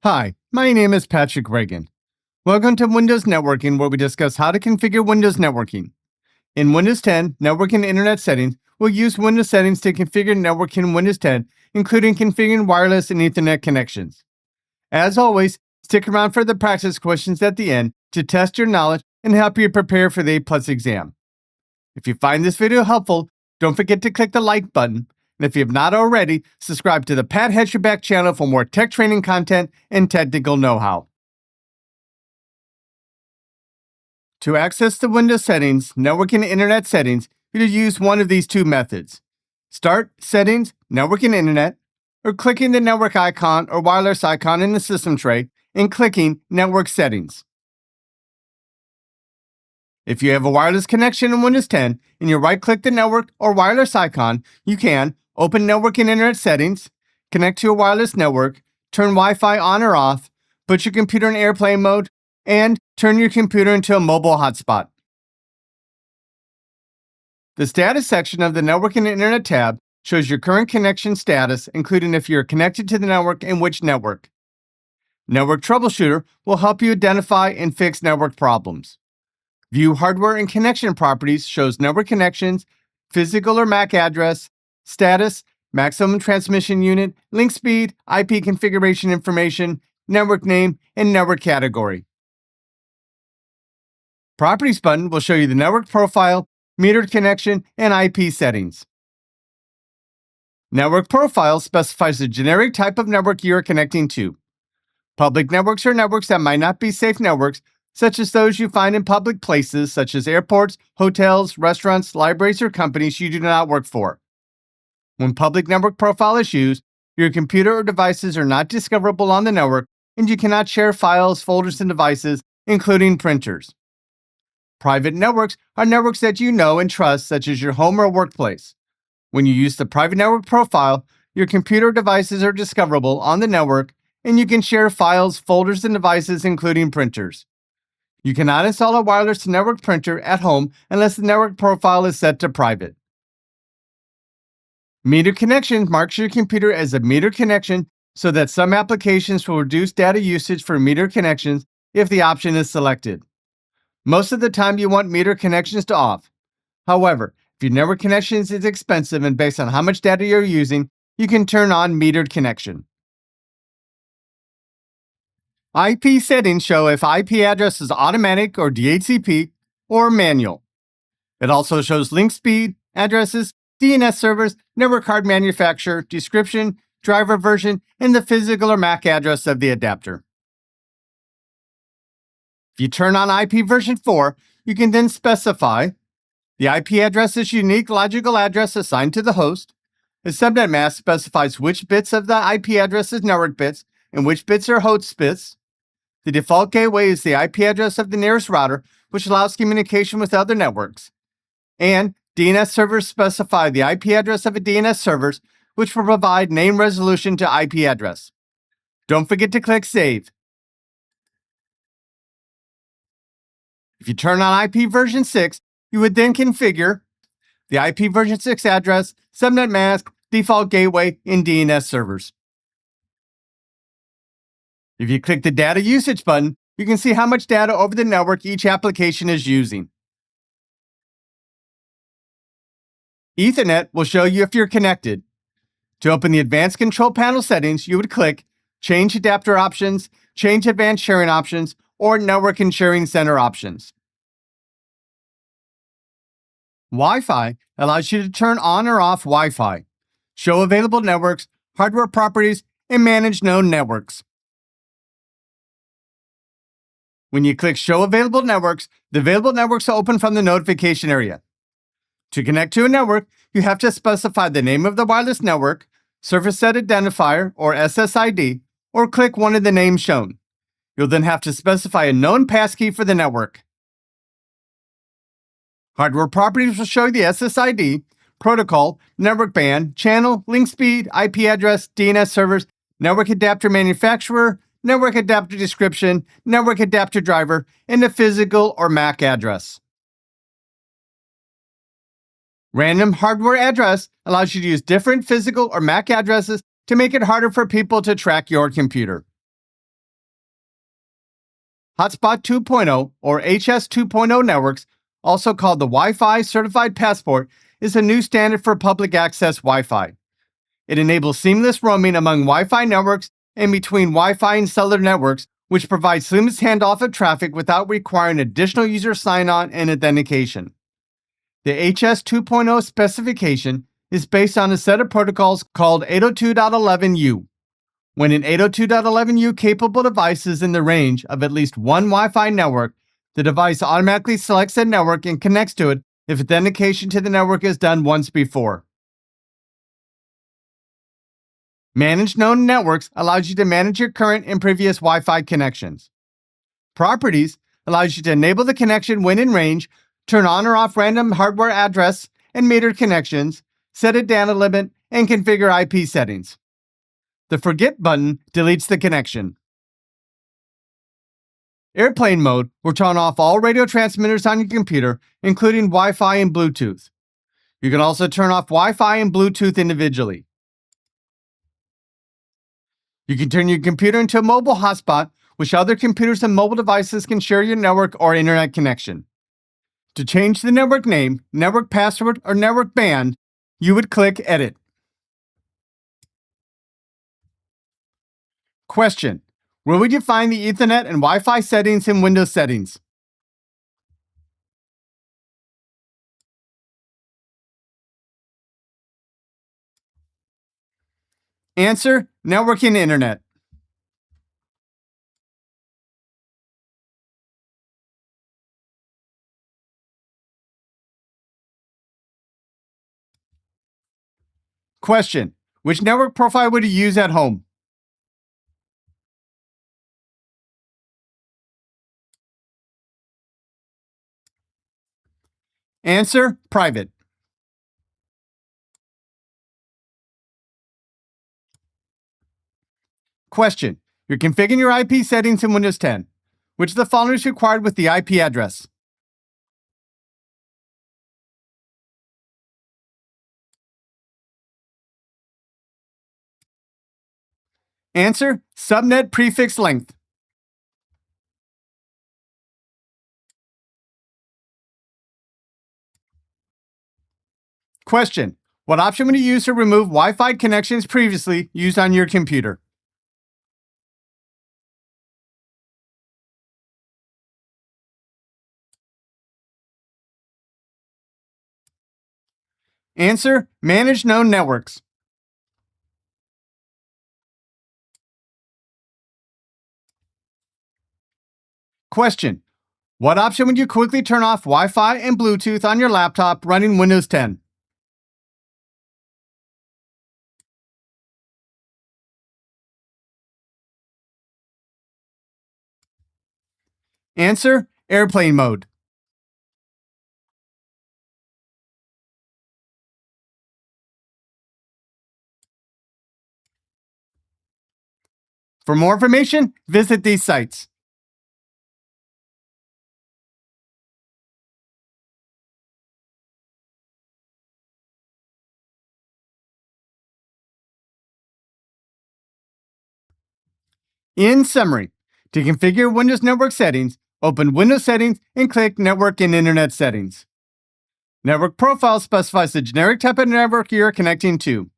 Hi, my name is Patrick Reagan. Welcome to Windows Networking, where we discuss how to configure Windows networking. In Windows 10, Network and Internet Settings, we'll use Windows settings to configure networking in Windows 10, including configuring wireless and Ethernet connections. As always, stick around for the practice questions at the end to test your knowledge and help you prepare for the A+ exam. If you find this video helpful, don't forget to click the like button. And if you have not already, subscribe to the Pat Has Your Back channel for more tech training content and technical know-how. To access the Windows settings, Network and Internet Settings, you'll use one of these two methods. Start, Settings, Network and Internet, or clicking the network icon or wireless icon in the system tray and clicking Network Settings. If you have a wireless connection in Windows 10 and you right-click the network or wireless icon, you can open Network and Internet Settings, connect to a wireless network, turn Wi-Fi on or off, put your computer in airplane mode, and turn your computer into a mobile hotspot. The Status section of the Network and Internet tab shows your current connection status, including if you're connected to the network and which network. Network Troubleshooter will help you identify and fix network problems. View Hardware and Connection Properties shows network connections, physical or MAC address, status, maximum transmission unit, link speed, IP configuration information, network name, and network category. Properties button will show you the network profile, metered connection, and IP settings. Network Profile specifies the generic type of network you are connecting to. Public networks are networks that might not be safe networks, such as those you find in public places such as airports, hotels, restaurants, libraries, or companies you do not work for. When public network profile is used, your computer or devices are not discoverable on the network, and you cannot share files, folders, and devices, including printers. Private networks are networks that you know and trust, such as your home or workplace. When you use the private network profile, your computer or devices are discoverable on the network, and you can share files, folders, and devices, including printers. You cannot install a wireless network printer at home unless the network profile is set to private. Metered connection marks your computer as a metered connection so that some applications will reduce data usage for metered connections if the option is selected. Most of the time you want metered connections to off. However, if your network connections is expensive and based on how much data you're using, you can turn on metered connection. IP settings show if IP address is automatic or DHCP or manual. It also shows link speed, addresses, DNS servers, network card manufacturer, description, driver version, and the physical or MAC address of the adapter. If you turn on IP version 4, you can then specify the IP address is unique logical address assigned to the host. The subnet mask specifies which bits of the IP address is network bits and which bits are host bits. The default gateway is the IP address of the nearest router, which allows communication with other networks. And DNS servers specify the IP address of a DNS servers, which will provide name resolution to IP address. Don't forget to click Save. If you turn on IP version 6, you would then configure the IP version 6 address, subnet mask, default gateway, and DNS servers. If you click the Data Usage button, you can see how much data over the network each application is using. Ethernet will show you if you're connected. To open the Advanced Control Panel settings, you would click Change Adapter Options, Change Advanced Sharing Options, or Network and Sharing Center Options. Wi-Fi allows you to turn on or off Wi-Fi, show available networks, hardware properties, and manage known networks. When you click Show Available Networks, the available networks will open from the notification area. To connect to a network, you have to specify the name of the wireless network, Service Set Identifier, or SSID, or click one of the names shown. You'll then have to specify a known passkey for the network. Hardware properties will show the SSID, protocol, network band, channel, link speed, IP address, DNS servers, network adapter manufacturer, network adapter description, network adapter driver, and the physical or MAC address. Random hardware address allows you to use different physical or MAC addresses to make it harder for people to track your computer. Hotspot 2.0 or HS 2.0 networks, also called the Wi-Fi Certified Passport, is a new standard for public access Wi-Fi. It enables seamless roaming among Wi-Fi networks and between Wi-Fi and cellular networks, which provides seamless handoff of traffic without requiring additional user sign-on and authentication. The HS 2.0 specification is based on a set of protocols called 802.11u. When an 802.11u capable device is in the range of at least one Wi-Fi network, the device automatically selects that network and connects to it if authentication to the network is done once before. Manage Known Networks allows you to manage your current and previous Wi-Fi connections. Properties allows you to enable the connection when in range, turn on or off random hardware address and metered connections, set a data limit, and configure IP settings. The Forget button deletes the connection. Airplane mode will turn off all radio transmitters on your computer, including Wi-Fi and Bluetooth. You can also turn off Wi-Fi and Bluetooth individually. You can turn your computer into a mobile hotspot, which other computers and mobile devices can share your network or internet connection. To change the network name, network password, or network band, you would click Edit. Question: where would you find the Ethernet and Wi-Fi settings in Windows Settings? Answer: Network and Internet. Question: which network profile would you use at home? Answer: private. Question: you're configuring your IP settings in Windows 10. Which of the following is required with the IP address? Answer: subnet prefix length. Question: what option would you use to remove Wi-Fi connections previously used on your computer? Answer: manage known networks. Question: what option would you quickly turn off Wi-Fi and Bluetooth on your laptop running Windows 10? Answer: airplane mode. For more information, visit these sites. In summary, to configure Windows Network settings, open Windows Settings and click Network and Internet Settings. Network Profile specifies the generic type of network you are connecting to.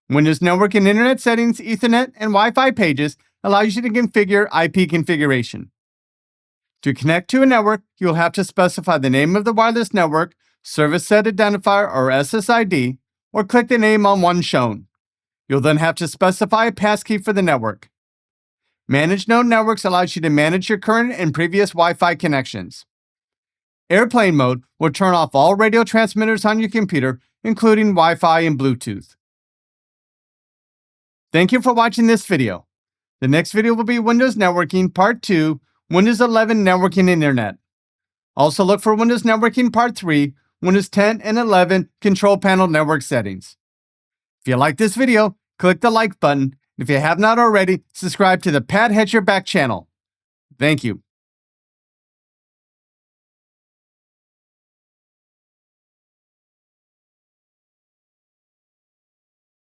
Windows Network and Internet Settings, Ethernet, and Wi-Fi pages allows you to configure IP configuration. To connect to a network, you will have to specify the name of the wireless network, Service Set Identifier or SSID, or click the name on one shown. You'll then have to specify a passkey for the network. Manage Known Networks allows you to manage your current and previous Wi-Fi connections. Airplane mode will turn off all radio transmitters on your computer, including Wi-Fi and Bluetooth. Thank you for watching this video. The next video will be Windows Networking Part 2, Windows 11 Networking and Internet. Also look for Windows Networking Part 3, Windows 10 and 11 Control Panel Network Settings. If you like this video, click the like button. If you have not already, subscribe to the Pat Hatcher Back channel. Thank you.